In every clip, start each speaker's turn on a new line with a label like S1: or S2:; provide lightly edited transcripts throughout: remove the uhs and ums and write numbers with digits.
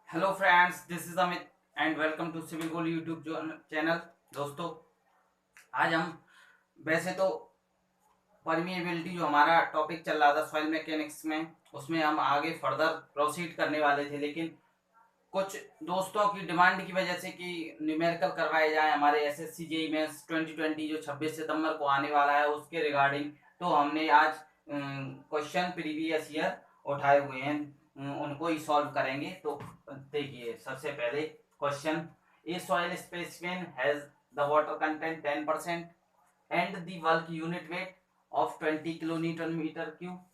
S1: Hello friends, this is Amit and welcome to civil goal YouTube channel. दोस्तों, आज हम वैसे तो परमिएबिलिटी जो हमारा टॉपिक चल रहा था सॉइल मैकेनिक्स में, उसमें हम आगे फर्दर प्रोसीड करने वाले थे, लेकिन कुछ दोस्तों की डिमांड की वजह से कि न्यूमेरिकल करवाए जाए हमारे एसएससी जेईई मेंस 2020 जो 26 सितंबर को आने वाला है उसके रिगार्डिंग। तो हमने आज क्वेश्चन प्रीवियस ईयर उठाए हुए हैं, उनको ही सॉल्व करेंगे। तो देखिए, सबसे पहले question, a soil specimen has the water content 10% and the bulk unit weight of 20 kilo newton metre cube.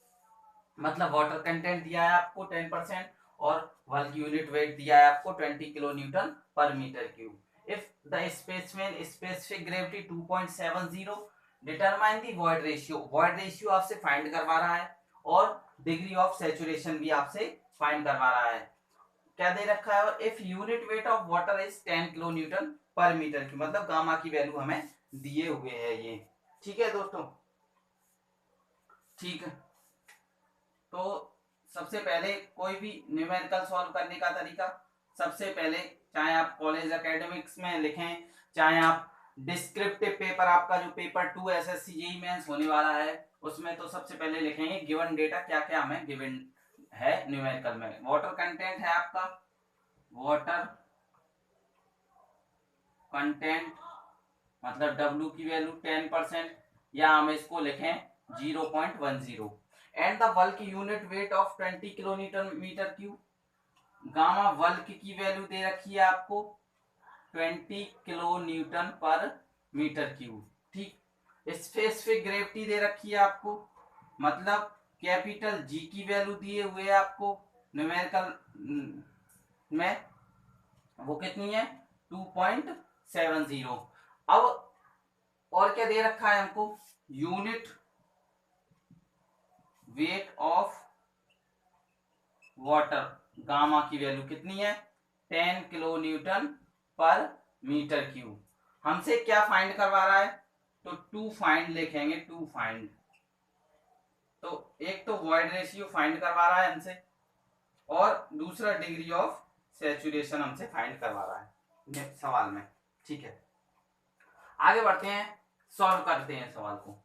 S1: मतलब वाटर कंटेंट दिया है आपको 10% और बल्क यूनिट वेट दिया है आपको 20 kilo newton per metre cube. If the specimen specific gravity 2.70, determine the void ratio. Void ratio आपसे find करवा रहा है और डिग्री ऑफ सैचुरेशन भी आपसे फाइंड करवा रहा है। क्या दे रखा है? और if unit weight of water is 10 kilo newton per metre cube, मतलब गामा की वैल्यू हमें दिए हुए है ये। ठीक है दोस्तों, ठीक है। तो सबसे पहले कोई भी न्यूमेरिकल सॉल्व करने का तरीका, सबसे पहले चाहे आप कॉलेज एकेडमिक्स में लिखें, चाहे आप डिस्क्रिप्टिव पेपर, आपका जो पेपर 2 एसएससी जेईई मेंस होने वाला है उसमें, तो सबसे पहले लिखेंगे गिवन डेटा, क्या क्या हमें गिवन है न्यूमेरिकल में। वाटर कंटेंट है आपका, वाटर कंटेंट मतलब W की वैल्यू 10%, या हम इसको लिखें 0.10। And the bulk unit weight of 20 kilo newton metre cube. Gamma bulk की वैल्यू दे रखी है आपको 20 kilo newton per metre cube. ठीक। स्पेसिफिक ग्रेविटी दे रखी है आपको, मतलब कैपिटल जी की वैल्यू दिए हुए है आपको न्यूमेरिकल में, वो कितनी है 2.70। अब और क्या दे रखा है हमको, unit weight of water, gamma की वैल्यू कितनी है 10 kilo newton per metre cube. हमसे क्या फाइंड करवा रहा है, तो टू फाइंड लिखेंगे, टू फाइंड। तो एक तो वॉइड रेशियो फाइंड करवा रहा है हमसे, और दूसरा डिग्री ऑफ सैचुरेशन हमसे फाइंड करवा रहा है सवाल में। ठीक है, आगे बढ़ते हैं, सॉल्व करते हैं सवाल को।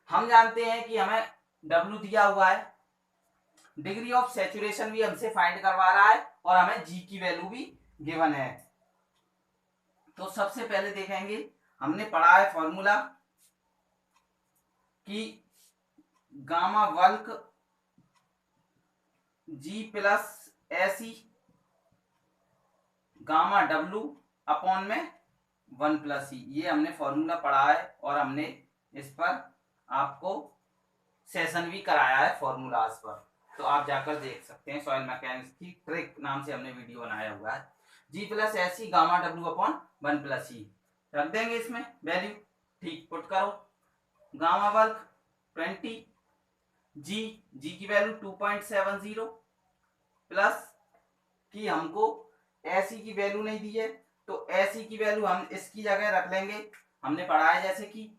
S1: हम जानते हैं कि हमें W दिया हुआ है, डिग्री ऑफ सैचुरेशन भी हमसे फाइंड करवा रहा है, और हमें G की वैल्यू भी गिवन है। तो सबसे पहले देखेंगे, हमने पढ़ा है फॉर्मूला कि gamma bulk G plus AC gamma W upon में 1 प्लस ई, ये हमने फॉर्मूला पढ़ा है और हमने इस पर आपको सेशन भी कराया है फॉर्मूलाज पर, तो आप जाकर देख सकते हैं। सॉइल मैकेनिक्स की ट्रिक नाम से हमने वीडियो बनाया हुआ है। G plus S C gamma W upon 1 plus E रख देंगे इसमें वैल्यू। ठीक, पुट करो, गामा बल्क 20, जी जी की वैल्यू 2.70 प्लस कि हमको एसी की वैल्यू नहीं दी है, तो एसी की वैल्यू हम इसकी जगह रख लेंगे। हमने पढ़ा है जैसे कि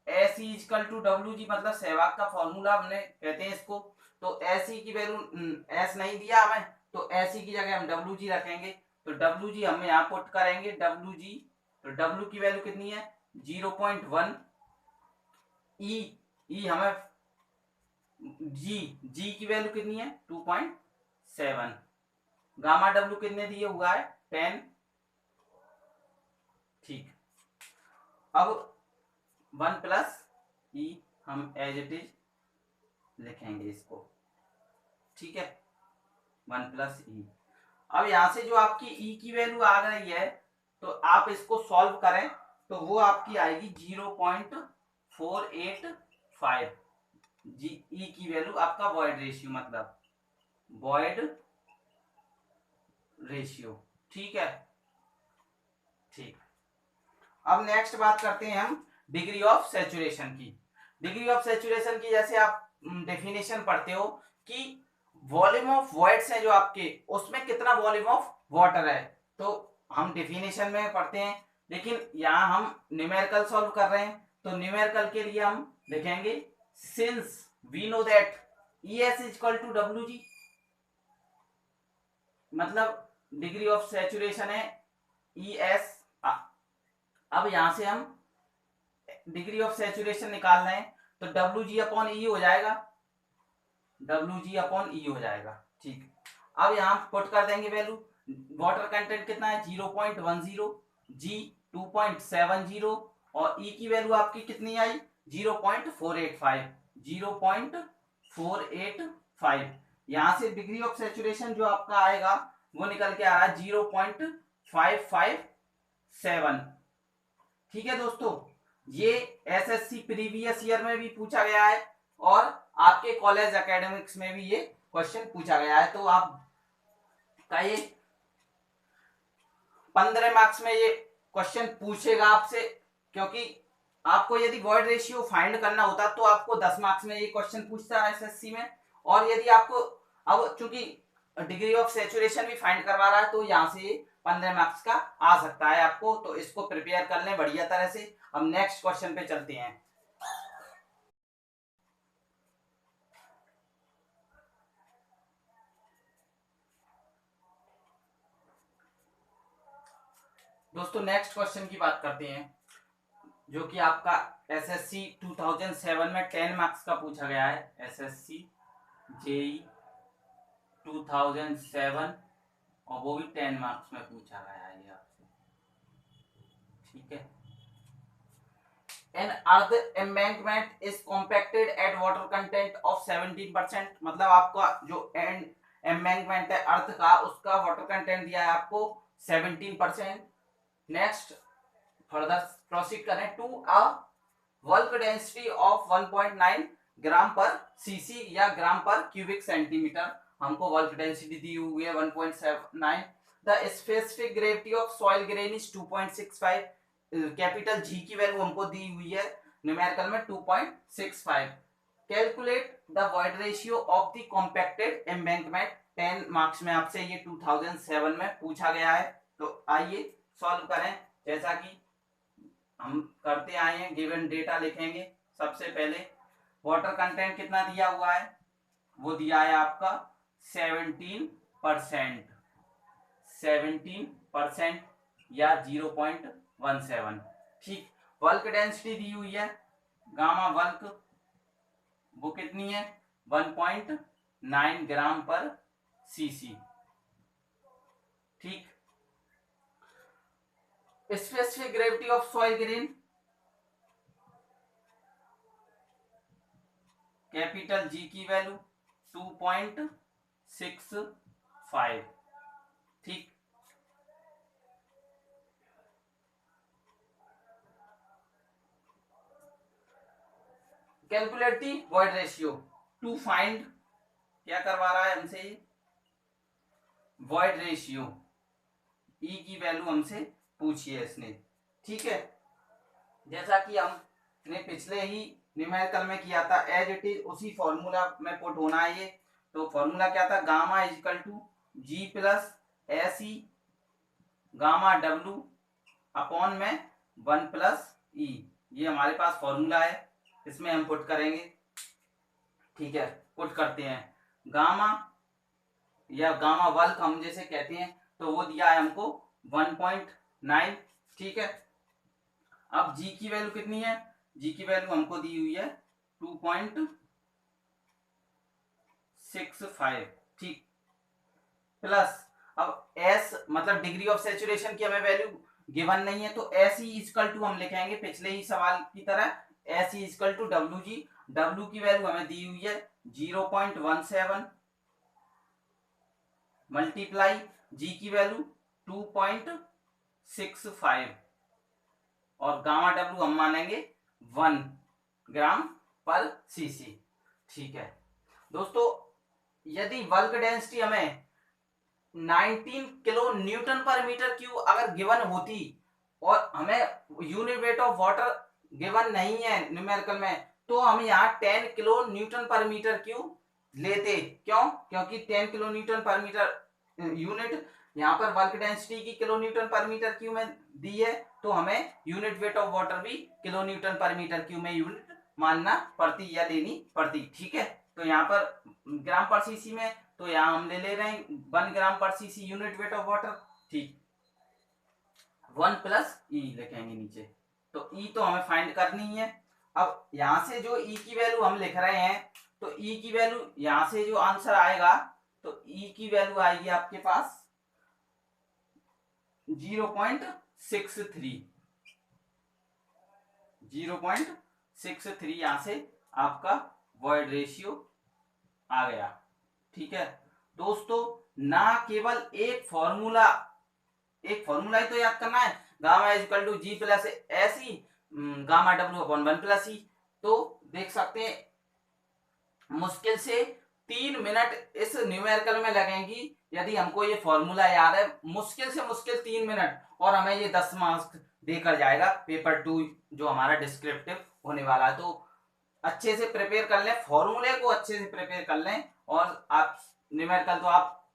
S1: S equal to W G, मतलब सहवाग का फॉर्मूला हमने कहते हैं इसको। तो एस की वैल्यू एस नहीं दिया हमें, तो एस की जगह हम डब्ल्यू जी रखेंगे। तो डब्ल्यू जी हम यहाँ पुट करेंगे, डब्ल्यू जी, तो डब्ल्यू की वैल्यू कितनी है 0.1। ई ई हमें जी जी की वैल्यू कितनी है 2.7। गामा डब्ल्यू कितने दिए हुआ है 10। ठीक, अब 1 प्लस ई हम एज इट इज लिखेंगे इसको। ठीक है, 1 प्लस ई। अब यहां से जो आपकी ई की वैल्यू आ रही है, तो आप इसको सॉल्व करें तो वो आपकी आएगी 0.485। जी ई की वैल्यू आपका वॉइड रेशियो, मतलब वॉइड रेशियो। ठीक है, ठीक। अब नेक्स्ट बात करते हैं हम डिग्री ऑफ सैचुरेशन की। डिग्री ऑफ सैचुरेशन की जैसे आप डेफिनेशन पढ़ते हो कि वॉल्यूम ऑफ वॉइड्स है जो आपके, उसमें कितना वॉल्यूम ऑफ वाटर है, तो हम डेफिनेशन में पढ़ते हैं। लेकिन यहाँ हम न्यूमेरिकल सॉल्व कर रहे हैं, तो न्यूमेरिकल के लिए हम लिखेंगे since we know that E S is equal to W G, मतलब डिग्री ऑफ सैचुरेशन है ES। अब यहां से हम डिग्री ऑफ सैचुरेशन निकाल रहे हैं तो Wg/E हो जाएगा, Wg/E हो जाएगा। ठीक, अब यहाँ पुट कर देंगे वैल्यू। वाटर कंटेंट कितना है 0.10, G 2.70 और E की वैल्यू आपकी कितनी आई 0.485, 0.485। यहाँ से डिग्री ऑफ सैचुरेशन जो आपका आएगा वो निकल के आ रहा है 0.557। ठीक है दोस्तों, ये एसएससी प्रीवियस ईयर में भी पूछा गया है और आपके कॉलेज एकेडमिक्स में भी ये क्वेश्चन पूछा गया है। तो आप का ये 15 मार्क्स में ये क्वेश्चन पूछेगा आपसे, क्योंकि आपको यदि वॉइड रेशियो फाइंड करना होता तो आपको 10 मार्क्स में ये क्वेश्चन पूछता है एसएससी में। और यदि आपको अब चूंकि डिग्री ऑफ सैचुरेशन भी फाइंड करवा रहा है तो यहाँ से 15 मार्क्स का आ सकता है आपको, तो इसको प्रिपेयर कर लें बढ़िया तरह से। अब नेक्स्ट क्वेश्चन पे चलते हैं। दोस्तों नेक्स्ट क्वेश्चन की बात करते हैं, जो कि आपका एसएससी 2007 में 10 मार्क्स का पूछा गया है। एसएससी जेई 2007 और वो भी 10 मार्क्स में पूछा गया है ये आपसे। ठीक है, an earth embankment is compacted at water content of 17%। मतलब आपका जो एम्बैंकमेंट है अर्थ का, उसका वाटर कंटेंट दिया है आपको 17%। नेक्स्ट फर्दर प्रोसीड करें टू अ वर्क density of 1.9 gram per CC or gram per cubic centimetre. हमको वर्क डेंसिटी दी हुई है 1.79। The specific gravity of soil grain is 2.65। Capital G की वैल्यू हमको दी हुई है न्यूमेरिकल में 2.65। Calculate the void ratio of the compacted embankment. 10 marks में आपसे ये 2007 में पूछा गया है। तो आइए सॉल्व करें जैसा कि हम करते आए हैं। गिवन डेटा लिखेंगे। सबसे पहले वाटर कंटेंट कितना दिया हुआ है, वो दिया है आपका 17%, 17% या 0.17। ठीक, बल्क डेंसिटी दी हुई है गामा बल्क, वो कितनी है 1.9 ग्राम पर सीसी। ठीक, specific gravity of soil grain capital G की वैल्यू 2.65। ठीक, calculate the void ratio two find. क्या करवा रहा है हमसे, वॉइड रेशियो ई की वैल्यू हमसे पूछी है इसने। ठीक है, जैसा कि हमने पिछले ही न्यूमेरिकल में किया था एज इट इज उसी फॉर्मूला में पुट होना है ये। तो फॉर्मूला क्या था, gamma equal to G plus S E gamma W upon में 1 प्लस ई। ये हमारे पास फॉर्मूला है, इसमें हम पुट करेंगे। ठीक है, पुट करते हैं। गामा या गामा बल्क हम जैसे कहते हैं, तो वो दिया है हमको 1.9। ठीक है, अब जी की वैल्यू कितनी है, जी की वैल्यू हमको दी हुई है 2.65। ठीक, प्लस अब एस मतलब डिग्री ऑफ सैचुरेशन की हमें वैल्यू गिवन नहीं है, तो एस ई इजकल टू हम लिखेंगे पिछले ही सवाल की तरह, S E equal to W G. W की वैल्यू हमें दी हुई है 0.17 मल्टीप्लाई जी की वैल्यू 2.65 और गामा डब्ल्यू हम मानेंगे 1 ग्राम पर सीसी। ठीक है दोस्तों, यदि बल्क डेंसिटी हमें 19 kilo newton per metre cube अगर गिवन होती और हमें unit weight of water given नहीं है न्यूमेरिकल में, तो हम यहाँ 10 kilo newton per metre cube लेते। क्यों, क्योंकि 10 kilo newton per metre unit यहाँ पर बल्क डेंसिटी की kilo newton per metre cube में दी है, तो हमें यूनिट वेट ऑफ वाटर भी kilo newton per metre cube में यूनिट मानना पड़ती या लेनी पड़ती। ठीक है, तो यहाँ पर ग्राम पर सीसी में तो यहाँ हम ले रहे हैं 1 ग्राम per CC unit weight of water. ठीक, 1 प्लस ई लिखेंगे नीचे। तो ई तो हमें फाइंड करनी है। अब यहां से जो ई की वैल्यू हम लिख रहे हैं, तो ई की वैल्यू यहां से जो आंसर आएगा, तो ई की वैल्यू आएगी आपके पास 0.63। 0.63 यहां से आपका वॉइड रेशियो आ गया। ठीक है दोस्तों, ना केवल एक फॉर्मूला ही तो याद करना है, gamma is equal to G plus S E gamma W upon 1 plus E. तो देख सकते हैं मुश्किल से 3 मिनट इस न्यूमेरिकल में लगेंगी यदि हमको ये फॉर्मूला याद है। मुश्किल से मुश्किल 3 मिनट, और हमें ये 10 मार्क्स देकर जाएगा पेपर 2 जो हमारा डिस्क्रिप्टिव होने वाला है। तो अच्छे से प्रिपेयर कर लें, फॉर्मूले को अच्छे से प्रिपेयर कर लें, और आप न्यूमेरिकल तो आप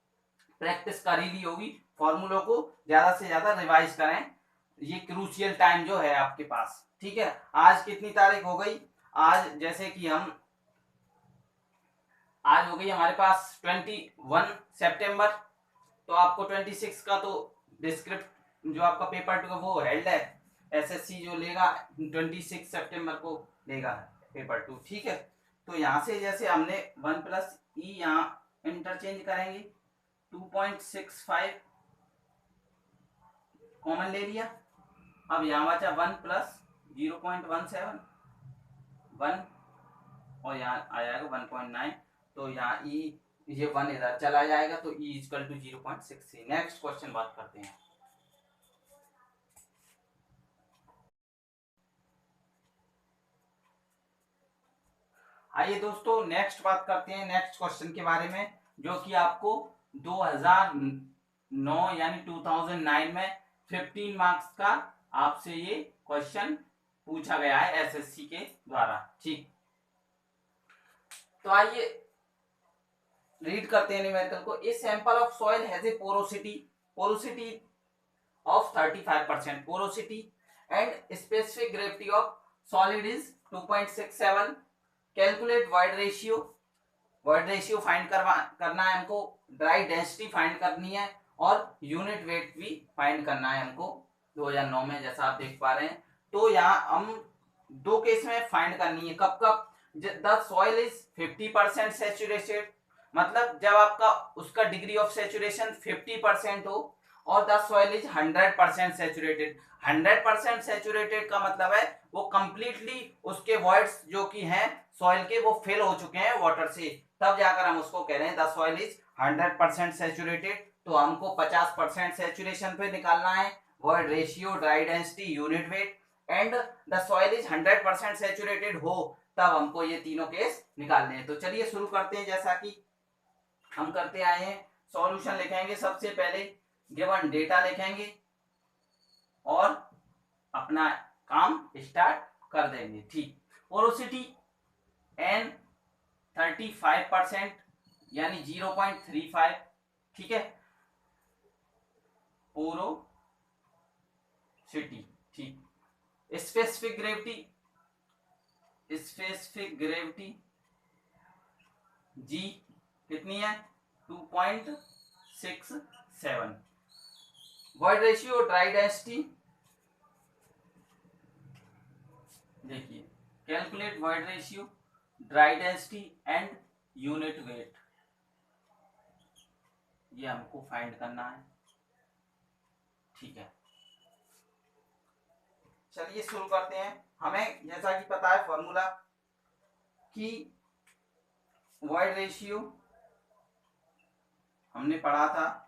S1: प्रैक्टिस कर ही ली होगी, फॉर्मूलों को ज्यादा से ज्यादा रिवाइज करें, ये क्रूशियल टाइम जो है आपके पास। ठीक है, आज कितनी तारीख हो गई? आज जैसे कि आज हो गई हमारे पास 21 सितंबर। तो आपको 26 का तो डिस्क्रिप्ट जो आपका पेपर 2 वो हेल्ड है, एसएससी जो लेगा 26 सितंबर को लेगा पेपर 2। ठीक है, तो यहाँ से जैसे हमने 1 प्लस ई यहाँ इंटरचेंज करेंगे, 2.65 कॉमन ले लिया। अब यहाँ बचा 1 प्लस 0.17 1, और यहाँ आ जाएगा 1.9। तो यहाँ ई ये 1 इधर चला जाएगा, तो E equal to 0.63। Next question बात करते हैं। आइए दोस्तों नेक्स्ट बात करते हैं नेक्स्ट क्वेश्चन के बारे में, जो कि आपको 2009 यानी 2009 में 15 मार्क्स का आपसे ये क्वेश्चन पूछा गया है एसएससी के द्वारा। ठीक, तो आइए रीड करते हैं न्यूमेरिकल को। A sample of soil has a porosity of 35%, porosity and specific gravity of solid is 2.67। Calculate void ratio find करना है हमको, ड्राई डेंसिटी फाइंड करनी है, और यूनिट वेट भी फाइंड करना है हमको 2009 में, जैसा आप देख पा रहे हैं। तो यहाँ हम दो केस में फाइंड करनी है। कब कब? द सॉइल इज 50% सैचुरेटेड, मतलब जब आपका उसका डिग्री ऑफ सैचुरेशन 50% हो, और the soil is 100% saturated. 100% saturated का मतलब है वो कंप्लीटली उसके वॉइड्स जो कि हैं सॉइल के वो फिल हो चुके हैं वाटर से, तब जाकर हम उसको कह रहे हैं द सॉइल इज 100% सैचुरेटेड। तो हमको 50% सैचुरेशन पे निकालना है, void ratio, dry density, unit weight, and the soil is 100% saturated हो, तब हमको ये तीनों केस निकालने हैं। तो चलिए शुरू करते हैं, जैसा कि हम करते आए हैं। सॉल्यूशन लिखेंगे, सबसे पहले गिवन डेटा लिखेंगे और अपना काम स्टार्ट कर देंगे। ठीक, पोरोसिटी एन 35% यानी 0.35। ठीक है, पोरोसिटी। ठीक, स्पेसिफिक ग्रेविटी जी कितनी है? 2.67। वॉइड रेशियो, ड्राई डेंसिटी, देखिए calculate void ratio, dry density and unit weight, ये हमको फाइंड करना है। ठीक है, चलिए शुरू करते हैं। हमें जैसा कि पता है फॉर्मूला कि वॉइड रेशियो हमने पढ़ा था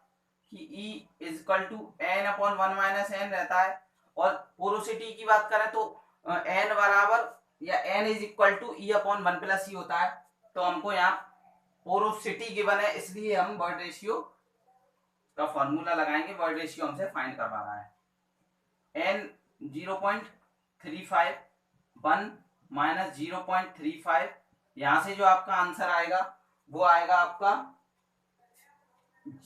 S1: कि E is equal to N upon 1 minus N रहता है, और पोरोसिटी की बात करें तो एन बराबर या N is equal to E upon 1 plus E होता है। तो हमको यहाँ पोरोसिटी गिवन है, इसलिए हम वॉइड रेशियो का फॉर्मूला लगाएंगे। वॉइड रेशियो हमसे फाइंड करवा रहा है, एन 0.35 1 माइनस 0.35, यहां से जो आपका आंसर आएगा वो आएगा आपका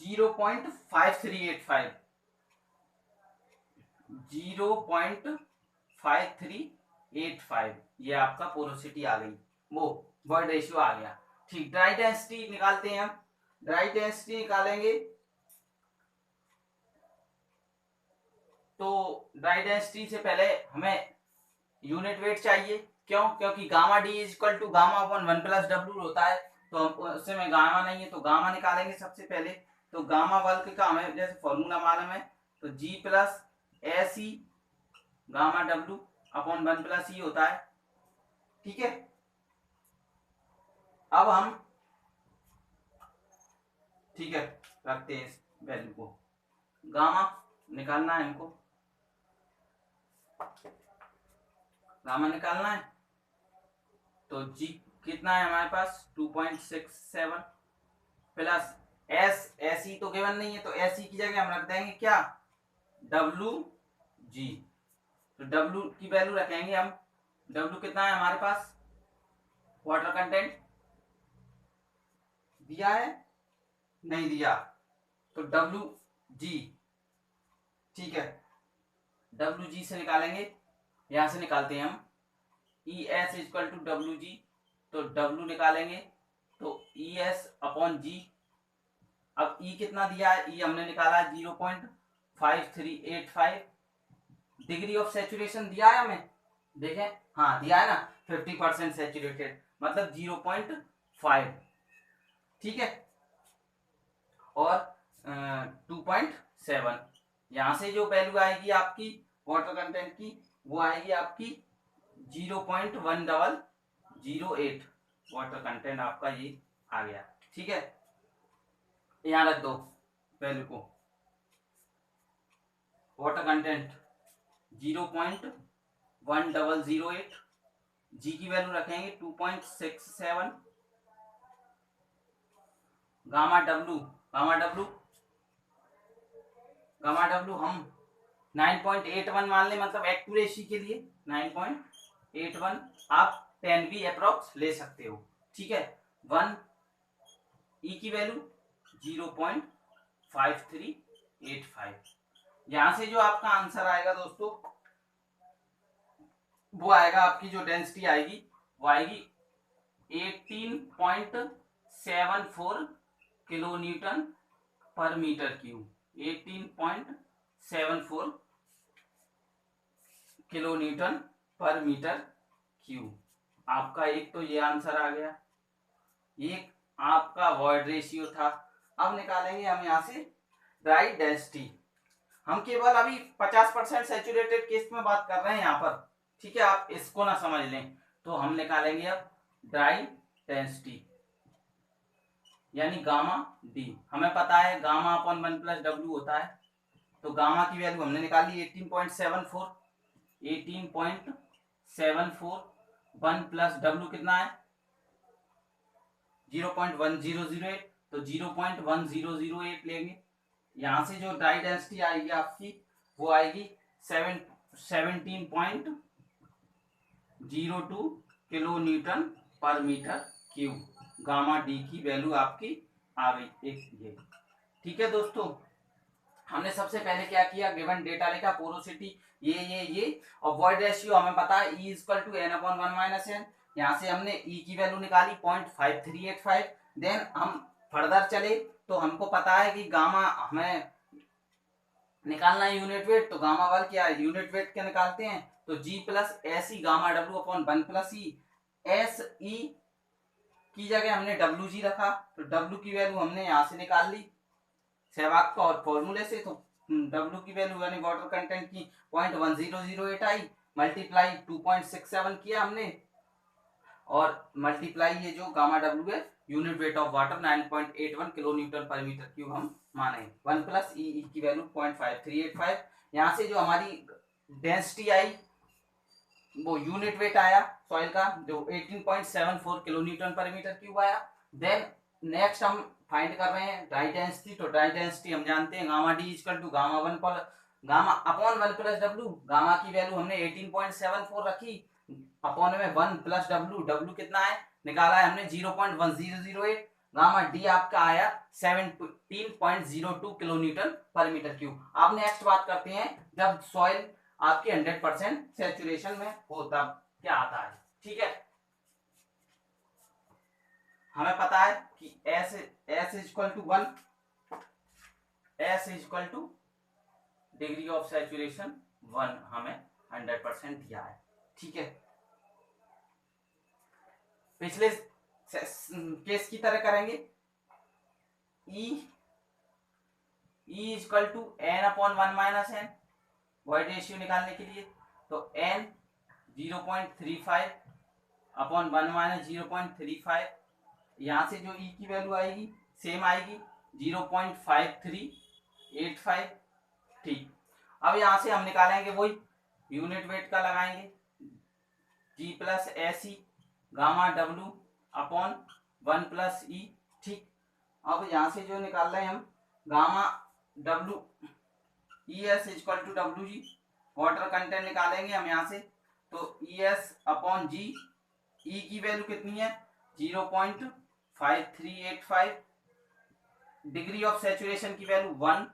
S1: 0.5385। 0.5385 ये आपका पोरोसिटी आ गई, वो वॉइड रेशियो आ गया। ठीक, ड्राई डेंसिटी निकालते हैं हम। ड्राई डेंसिटी निकालेंगे तो ड्राई डेंसिटी से पहले हमें यूनिट वेट चाहिए। क्यों? क्योंकि gamma D is equal to gamma upon 1 plus W होता है, तो हम उससे में गामा नहीं है तो गामा निकालेंगे सबसे पहले। तो गामा बल्क का हमें जैसे फॉर्मूला मालूम है, तो G plus S E gamma W upon 1 plus E होता है। ठीक है, अब हम ठीक है रखते हैं इस वैल्यू को। गामा निकालना है हमको, गामा निकालना है तो जी कितना है हमारे पास 2.67 प्लस एस, एस ई तो गिवन नहीं है तो एस ई की जगह हम रख देंगे क्या, डब्ल्यू जी। तो डब्ल्यू की वैल्यू रखेंगे हम, डब्ल्यू कितना है हमारे पास, वाटर कंटेंट दिया है नहीं दिया, तो डब्ल्यू जी। ठीक है, डब्ल्यू जी से निकालेंगे, यहां से निकालते हैं हम E S equal to W G, तो डब्ल्यू निकालेंगे तो ई एस अपॉन जी। अब ई कितना दिया है, ई हमने निकाला है 0.5385 डिग्री ऑफ सेचुरेशन दिया है हमें, देखें हाँ दिया है ना, 50% सेचुरेटेड मतलब 0.5। ठीक है, और 2.7 यहां से जो वैल्यू आएगी आपकी वाटर कंटेंट की वो आएगी आपकी 0.1008 वाटर कंटेंट आपका ये आ गया। ठीक है, यहाँ रख दो वैल्यू को, वाटर कंटेंट 0.1008, जी की वैल्यू रखेंगे 2.67, gamma W, gamma W, gamma W हम 9.81 मान लें, मतलब एक्यूरेसी के लिए 9.81, आप 10 भी अप्रोक्स ले सकते हो। ठीक है, 1 ई की वैल्यू 0.5385। यहां से जो आपका आंसर आएगा दोस्तों वो आएगा, आपकी जो डेंसिटी आएगी वो आएगी 18.74 kilo newton per metre cube, 18.74 kilo newton per metre cube. आपका एक तो ये आंसर आ गया, एक आपका वॉइड रेशियो था। अब निकालेंगे हम यहां से ड्राई डेंसिटी। हम केवल अभी 50% सेचुरेटेड केस में बात कर रहे हैं यहाँ पर, ठीक है, आप इसको ना समझ लें। तो हम निकालेंगे अब ड्राई डेंसिटी यानी गामा डी। हमें पता है गामा अपॉन 1 प्लस डब्ल्यू होता है, तो गामा की वैल्यू हमने निकाली 18.74, 18.74 1 प्लस डब्ल्यू कितना है 0.1008, तो 0.1008 लेंगे। यहां से जो ड्राई डेंसिटी आएगी आपकी वो आएगी 17.02 kilo newton per metre cube. Gamma D की वैल्यू आपकी आ गई एक ये। ठीक है दोस्तों, हमने सबसे पहले क्या किया, गिवन डेटा लिखा, पोरोसिटी ये और वॉइड रेशियो हमें पता है E equal to n upon 1 minus n। यहाँ से हमने E की वैल्यू निकाली 0.5385। देन हम फर्दर चले तो हमको पता है कि गामा हमें निकालना है यूनिट वेट, तो गामा वाल क्या है, यूनिट वेट क्या निकालते हैं, तो G plus S E gamma W upon 1 plus E. S E की जगह हमने डब्ल्यू जी रखा, तो डब्ल्यू की वैल्यू हमने यहाँ से निकाल ली सहवाग का और फॉर्मूले से, तो डब्ल्यू की वैल्यू यानी वाटर कंटेंट की 0.1008 आई, मल्टीप्लाई 2.67 किया हमने, और मल्टीप्लाई ये जो गामा डब्ल्यू है unit weight of water 9.81 kilo newton per metre cube हम माने, 1 प्लस ई की वैल्यू 0.5385। यहाँ से जो हमारी डेंसिटी आई वो यूनिट वेट आया सॉइल का जो 18.74 kilo newton per metre cube आया। देन नेक्स्ट हम फाइंड कर रहे हैं ड्राई डेंसिटी, तो ड्राई डेंसिटी हम जानते हैं gamma D equal to gamma 1 per gamma upon 1 plus W. Gamma की वैल्यू हमने 18.74 रखी, अपॉन में 1 प्लस डब्ल्यू, डब्ल्यू कितना है निकाला है हमने 0.1008। गामा डी आपका आया 17.02 kilo newton per metre cube. अब नेक्स्ट बात करते हैं जब सॉइल आपके 100% सेचुरेशन में हो तब क्या आता है। ठीक है, हमें पता है कि S S equal to 1, S equal to degree of saturation 1 हमें 100% दिया है। ठीक है, पिछले केस की तरह करेंगे। E equal to N upon 1 minus N, void ratio निकालने के लिए। तो एन 0.35 अपॉन 1 माइनस 0.35, यहाँ से जो ई की वैल्यू आएगी सेम आएगी 0.5385। ठीक, अब यहाँ से हम निकालेंगे वही यूनिट वेट का लगाएंगे, G plus S E gamma W upon 1 plus E. ठीक, अब यहाँ से जो निकाल रहे हैं हम gamma W E S equal to W G, water content निकालेंगे हम यहाँ से। तो ई एस अपॉन जी, ई की वैल्यू कितनी है 0.5385, डिग्री ऑफ सैचुरेशन की वैल्यू 1,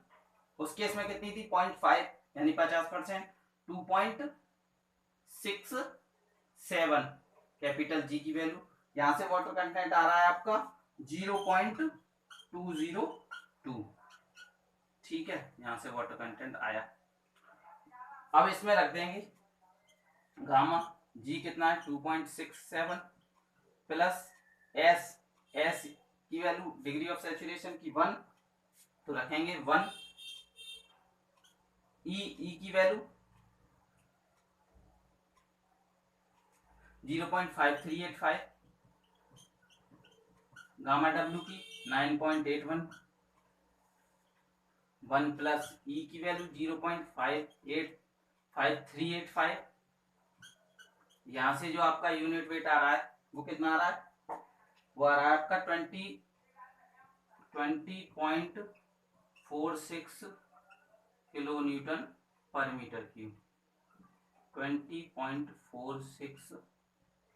S1: उस केस में कितनी थी 0.5 यानी 50%, 2.67 कैपिटल जी की वैल्यू। यहां से वाटर कंटेंट आ रहा है आपका 0.202। ठीक है, यहां से वाटर कंटेंट आया। अब इसमें रख देंगे गामा जी कितना है 2.67 प्लस एस, एस की वैल्यू डिग्री ऑफ सैचुरेशन की 1, तो रखेंगे 1, ई की वैल्यू 0.5385, गामा डब्ल्यू की 9.81, 1 प्लस ई की वैल्यू 0.5385। यहां से जो आपका यूनिट वेट आ रहा है वो कितना आ रहा है, वो आ रहा है आपका 20.46 kilo newton per metre cube, 20.46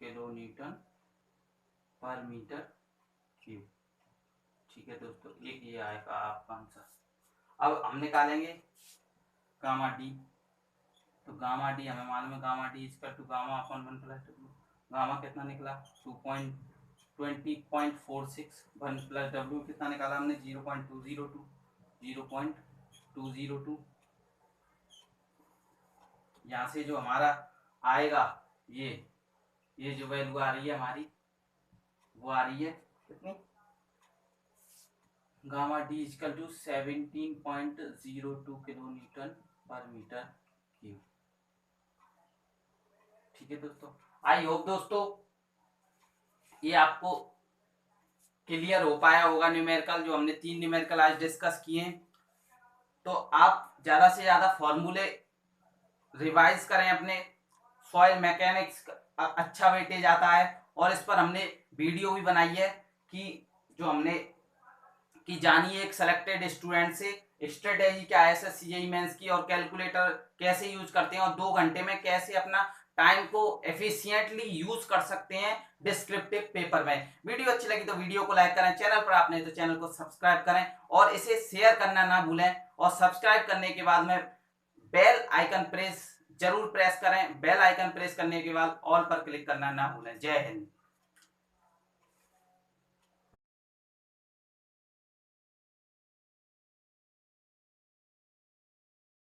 S1: kilo newton per metre cube. ठीक है दोस्तों, एक ये आएगा आपका आंसर। अब हम निकालेंगे गामा डी। तो गामा डी हमें मालूम है, gamma D equal to gamma upon 1 plus W. Gamma कितना निकला 20.46, 1 प्लस डब्ल्यू कितना निकाला हमने 0.202, 0.202। यहाँ से जो हमारा आएगा ये जो वैल्यू आ रही है हमारी, वो आ रही है कितनी, gamma D equal to 17.02 kilo newton per metre cube. ठीक है दोस्तों, आई होप दोस्तों ये आपको क्लियर हो पाया होगा न्यूमेरिकल, जो हमने 3 न्यूमेरिकल आज डिस्कस किए हैं। तो आप ज्यादा से ज्यादा फॉर्मूले रिवाइज करें अपने, सॉइल मैकेनिक्स अच्छा वेटेज आता है। और इस पर हमने वीडियो भी बनाई है कि जो हमने कि जानिए एक सेलेक्टेड स्टूडेंट से स्ट्रेटेजी क्या है एसएससी जेईई मेंस की, और कैलकुलेटर कैसे यूज करते हैं, और 2 घंटे में कैसे अपना टाइम को एफिशिएंटली यूज कर सकते हैं डिस्क्रिप्टिव पेपर में। वीडियो अच्छी लगी तो वीडियो को लाइक करें, चैनल पर आपने तो चैनल को सब्सक्राइब करें और इसे शेयर करना ना भूलें। और सब्सक्राइब करने के बाद में बेल आइकन जरूर प्रेस करें, बेल आइकन प्रेस करने के बाद ऑल पर क्लिक करना ना भूलें। जय हिंद।